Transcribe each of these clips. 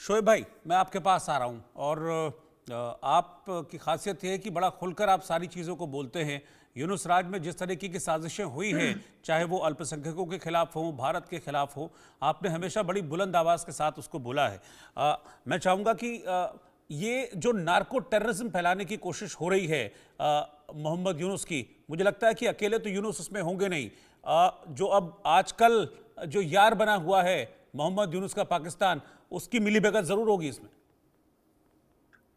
शोएब भाई, मैं आपके पास आ रहा हूं और आपकी खासियत यह है कि बड़ा खुलकर आप सारी चीज़ों को बोलते हैं। यूनुस राज में जिस तरीके की साजिशें हुई हैं, चाहे वो अल्पसंख्यकों के खिलाफ हो, भारत के खिलाफ हो, आपने हमेशा बड़ी बुलंद आवाज़ के साथ उसको बोला है। मैं चाहूँगा कि ये जो नार्को टेररिज्म फैलाने की कोशिश हो रही है मोहम्मद यूनुस की, मुझे लगता है कि अकेले तो यूनुस उसमें होंगे नहीं। जो अब आजकल जो यार बना हुआ है मोहम्मद यूनुस का पाकिस्तान, उसकी मिलीभगत जरूर होगी इसमें।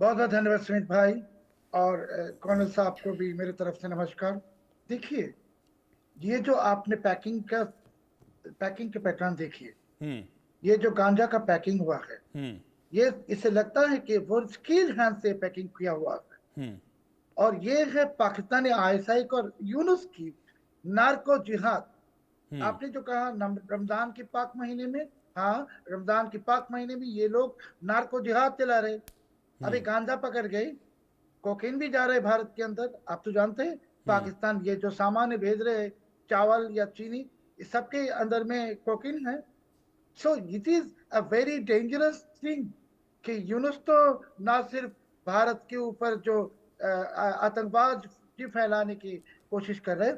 बहुत बहुत धन्यवाद सुमित भाई। और कॉर्नल साहब को भी मेरे तरफ से नमस्कार। देखिए, ये जो आपने पैकिंग के पैटर्न देखिए, ये जो गांजा का पैकिंग हुआ है, ये इसे लगता है कि वो स्किल हैंड से पैकिंग किया हुआ है। और ये है पाकिस्तानी आईएसआई और यूनुस की नार्को जिहाद। आपने जो कहा रमजान के पाक महीने में, हाँ, रमजान के पाक महीने में ये लोग नार्को जिहाद चला रहे। अभी गांजा पकड़ गई, कोकीन भी जा रहे भारत के अंदर। आप तो जानते हैं पाकिस्तान ये जो सामान भेज रहे हैं, चावल या चीनी, इस सबके अंदर में कोकीन है। So it is a very dangerous thing कि यूनुस तो ना सिर्फ भारत के ऊपर जो आतंकवाद की फैलाने की कोशिश कर रहे,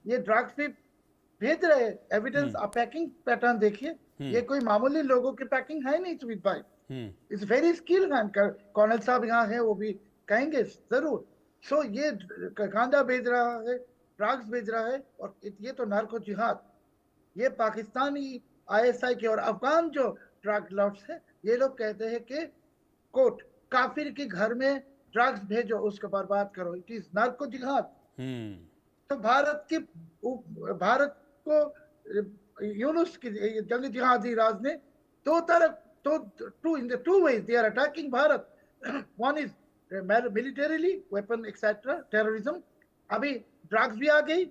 ये ड्रग्स भी भेज रहे। एविडेंस, आप पैकिंग पैटर्न देखिए, ये कोई मामूली लोगों की पैकिंग है नहीं सुमित भाई। It's very skill hand. Cornell साहब यहाँ है, वो भी कहेंगे जरूर। सो ये गांजा भेज रहा है, ड्रग्स भेज रहा है, और ये तो नार्को जिहाद। ये पाकिस्तानी आईएसआई के और अफगान जो ड्रग लॉर्ड्स है, ये लोग कहते हैं कि कोट काफिर के घर में ड्रग्स भेजो, उसको बर्बाद करो। इट इज नार्को जिहाद। तो भारत को यूनुस की जंग जिहादी राज ने दो तरफ, तो in the two ways they are attacking Bharat. One is militarily, weapon etcetera, terrorism. अभी ड्रग्स भी आ गई।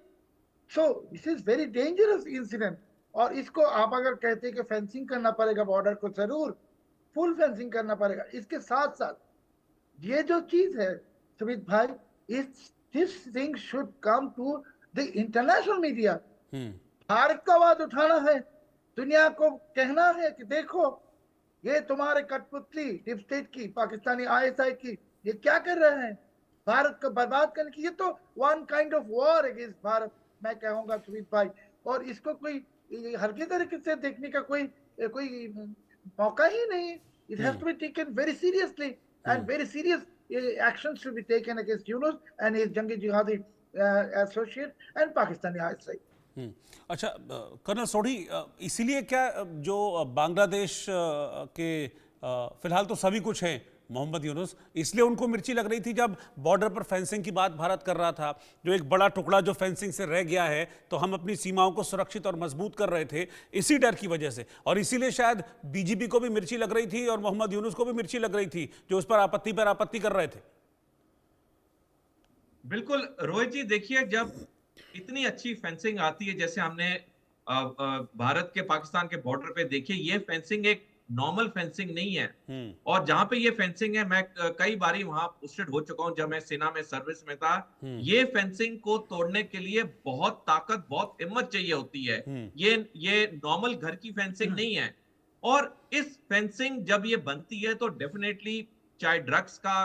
So this is very dangerous incident. और इसको आप अगर कहते हैं कि फेंसिंग करना पड़ेगा बॉर्डर को, जरूर फुल फेंसिंग करना पड़ेगा। इसके साथ साथ ये जो चीज है सुमित भाई, इस this thing should come to the international media. Bharat का आवाज उठाना है, दुनिया को कहना है कि देखो, ये तुम्हारे कठपुतली डीप स्टेट की, पाकिस्तानी आईएसआई की, ये क्या कर रहे हैं भारत को बर्बाद करने की। ये तो one kind of war against Bharat, मैं कहूंगा सुमित भाई। और इसको कोई हल्के तरीके से देखने का कोई कोई मौका ही नहीं। It has to be taken very seriously, and very serious action should be taken against Yunus and his जंगी जिहादी एसोसिएट एंड पाकिस्तानी आईएसआई। अच्छा कर्नल सोढ़ी, इसीलिए क्या जो बांग्लादेश के फिलहाल तो सभी कुछ है मोहम्मद यूनुस, इसलिए उनको मिर्ची लग रही थी जब बॉर्डर पर फेंसिंग की बात भारत कर रहा था, जो एक बड़ा टुकड़ा जो फेंसिंग से रह गया है, तो हम अपनी सीमाओं को सुरक्षित और मजबूत कर रहे थे इसी डर की वजह से। और इसीलिए शायद बीजेपी को भी मिर्ची लग रही थी और मोहम्मद यूनुस को भी मिर्ची लग रही थी, जो उस पर आपत्ति कर रहे थे। बिल्कुल रोहित जी, देखिए, जब इतनी अच्छी फेंसिंग आती है, जैसे हमने भारत के पाकिस्तान के बॉर्डर पे देखिए, ये फेंसिंग एक नॉर्मल फेंसिंग नहीं है। और जहां पे ये फेंसिंग है, मैं कई बारी वहां पोस्टेड हो चुका हूं जब मैं सेना में सर्विस में था। ये फेंसिंग को तोड़ने के लिए बहुत ताकत, बहुत हिम्मत चाहिए होती है। ये नॉर्मल घर की फेंसिंग नहीं है। और इस फेंसिंग जब ये बनती है तो डेफिनेटली, चाहे ड्रग्स का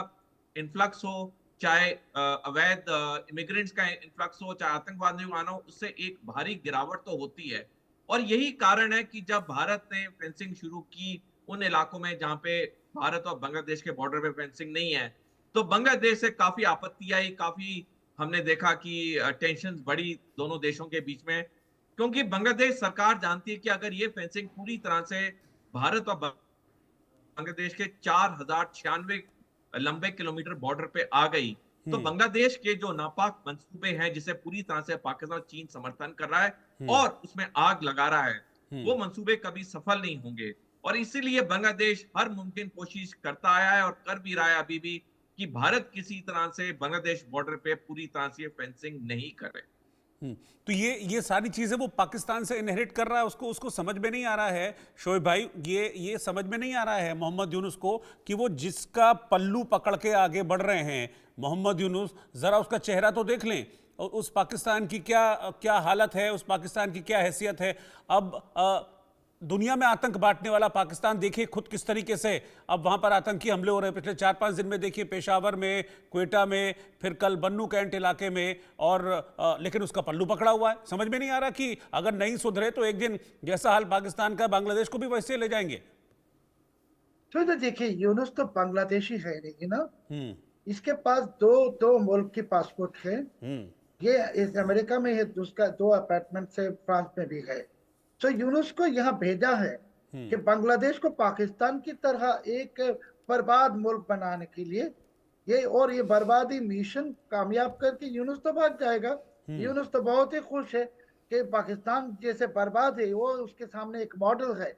इन्फ्लक्स हो, चाहे अवैध इमिग्रेंट्स का इन्फ्लक्स हो, चाहे आतंकवादी आना हो, उससे एक भारी गिरावट तो होती है। और यही कारण है कि जब भारत ने फेंसिंग शुरू की उन इलाकों में जहां पे भारत और बांग्लादेश के बॉर्डर पे फेंसिंग नहीं है, तो बांग्लादेश से काफी आपत्ति आई, काफी हमने देखा कि टेंशन बढ़ी दोनों देशों के बीच में। क्योंकि बांग्लादेश सरकार जानती है कि अगर ये फेंसिंग पूरी तरह से भारत और बांग्लादेश के 4096 लंबे किलोमीटर बॉर्डर पे आ गई, तो बांग्लादेश के जो नापाक मंसूबे हैं, जिसे पूरी तरह से पाकिस्तान और चीन समर्थन कर रहा है और उसमें आग लगा रहा है, वो मंसूबे कभी सफल नहीं होंगे। और इसीलिए बांग्लादेश हर मुमकिन कोशिश करता आया है और कर भी रहा है अभी भी, कि भारत किसी तरह से बांग्लादेश बॉर्डर पे पूरी तरह से फेंसिंग नहीं करे। तो ये सारी चीजें वो पाकिस्तान से इनहेरिट कर रहा है, उसको समझ में नहीं आ रहा है शोएब भाई। ये समझ में नहीं आ रहा है मोहम्मद यूनुस को कि वो जिसका पल्लू पकड़ के आगे बढ़ रहे हैं मोहम्मद यूनुस, जरा उसका चेहरा तो देख लें, और उस पाकिस्तान की क्या हालत है, उस पाकिस्तान की क्या हैसियत है। अब दुनिया में आतंक बांटने वाला पाकिस्तान देखिए खुद किस तरीके से अब वहां पर आतंकी हमले हो रहे हैं पिछले 4-5 दिन में। देखिए पेशावर में, क्वेटा में, फिर कल बन्नू कैंट इलाके में, और लेकिन उसका पल्लू पकड़ा हुआ है। समझ में नहीं आ रहा कि अगर नहीं सुधरे तो एक दिन जैसा हाल पाकिस्तान का, बांग्लादेश को भी वैसे ले जाएंगे। तो देखिए यूनुस तो बांग्लादेशी है नहीं ना, इसके पास दो मुल्क की पासपोर्ट है। ये इस अमेरिका में है, उसका 2 अपार्टमेंट से फ्रांस में भी है। तो यूनुस को यहाँ भेजा है कि बांग्लादेश को पाकिस्तान की तरह एक बर्बाद मुल्क बनाने के लिए, ये बर्बादी मिशन कामयाब करके यूनुस तो भाग जाएगा। यूनुस तो बहुत ही खुश है कि पाकिस्तान जैसे बर्बाद है वो उसके सामने एक मॉडल है,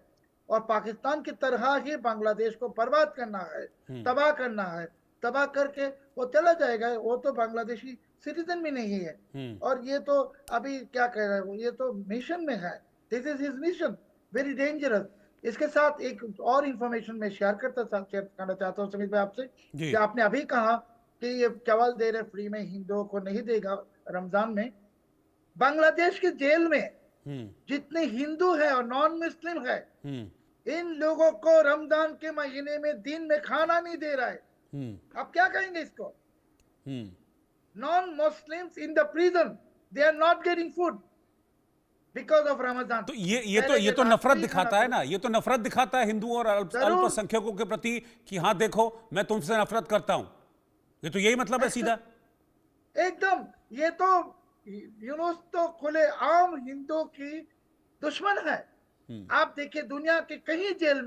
और पाकिस्तान की तरह ही बांग्लादेश को बर्बाद करना है, तबाह करना है। तबाह करके वो चला जाएगा। वो तो बांग्लादेशी सिटीजन भी नहीं है, और ये तो अभी क्या कह रहा है, ये तो मिशन में है। This is his mission, very dangerous. इसके साथ एक और इंफॉर्मेशन मैं शेयर करना चाहता हूँ सुमित भाई आपसे, कि आपने अभी कहा कि ये चावल दे रहे फ्री में, हिंदुओं को नहीं देगा रमजान में। बांग्लादेश की जेल में जितने हिंदू है और नॉन मुस्लिम है, इन लोगों को रमजान के महीने में दिन में खाना नहीं दे रहा है। आप क्या कहेंगे इसको? Non-Muslims in the prison, they are not getting food because of Ramadan. तो ये तो नफरत दिखाता है ना, ये तो नफरत दिखाता है हिंदुओं और अल्पसंख्यकों के प्रति कि हाँ देखो मैं तुमसे नफरत करता हूं। ये तो यही मतलब है सीधा। एकदम, ये तो यूनुस तो खुले आम हिंदुओं की दुश्मन है। आप देखिए दुनिया के कहीं जेल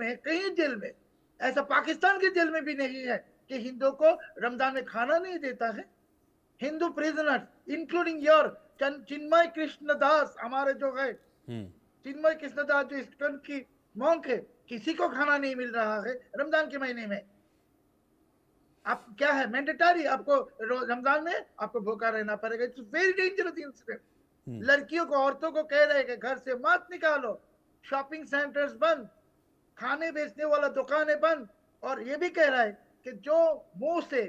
में ऐसा पाकिस्तान के जेल में भी नहीं है कि हिंदुओं को रमजान में खाना नहीं देता है। हिंदू प्रिजनर्स इंक्लूडिंग योर चिन्मय कृष्णदास, हमारे जो है चिन्मय कृष्णदास जो इस्कॉन की मॉन्क है, किसी को खाना नहीं मिल रहा है रमजान के महीने में। आप क्या है मैंडेटरी, आपको रमजान में आपको भूखा रहना पड़ेगा। It's very dangerous incident. लड़कियों को, औरतों को कह रहे हैं कि घर से मत निकालो, शॉपिंग सेंटर्स बंद, खाने बेचने वाला दुकानें बंद, और ये भी कह रहा है कि जो मुंह से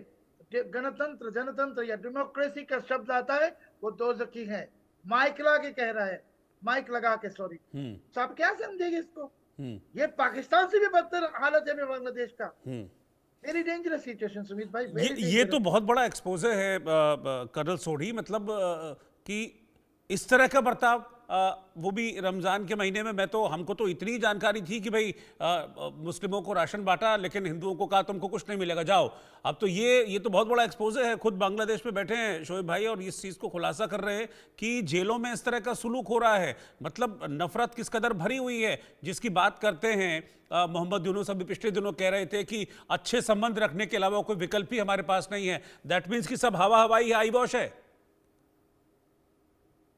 गणतंत्र, जनतंत्र या डेमोक्रेसी का शब्द आता है वो दोज़खी है। माइक लगा के सॉरी। तो आप क्या समझेंगे इसको? ये पाकिस्तान से भी बदतर हालत है बांग्लादेश का। वेरी डेंजरस सिचुएशन सुमित भाई। ये तो बहुत बड़ा एक्सपोजर है कर्नल सोढ़ी, मतलब कि इस तरह का बर्ताव, वो भी रमज़ान के महीने में। हमको तो इतनी जानकारी थी कि भाई मुस्लिमों को राशन बांटा, लेकिन हिंदुओं को कहा तुमको कुछ नहीं मिलेगा, जाओ। अब तो ये तो बहुत बड़ा एक्सपोजर है। खुद बांग्लादेश में बैठे हैं शोएब भाई और इस चीज़ को खुलासा कर रहे हैं कि जेलों में इस तरह का सुलूक हो रहा है। मतलब नफरत किस कदर भरी हुई है, जिसकी बात करते हैं मोहम्मद यूनुस अभी पिछले दिनों कह रहे थे कि अच्छे संबंध रखने के अलावा कोई विकल्प ही हमारे पास नहीं है। दैट मीन्स कि सब हवा हवाई है, आई वॉश है।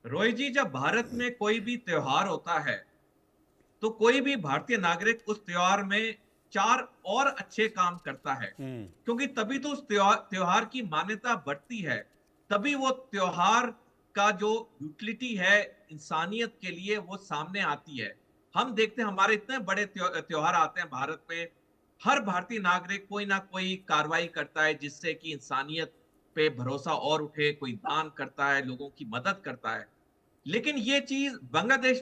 रोहित जी, जब भारत में कोई भी त्योहार होता है तो कोई भी भारतीय नागरिक उस त्योहार में 4 और अच्छे काम करता है, क्योंकि तभी तो उस त्योहार की मान्यता बढ़ती है, तभी वो त्योहार का जो यूटिलिटी है इंसानियत के लिए वो सामने आती है। हम देखते हैं हमारे इतने बड़े त्योहार आते हैं भारत में, हर भारतीय नागरिक कोई ना कोई कार्रवाई करता है जिससे कि इंसानियत पे भरोसा और उठे, कोई दान करता है, लोगों की मदद करता है। लेकिन ये चीज बांग्लादेश में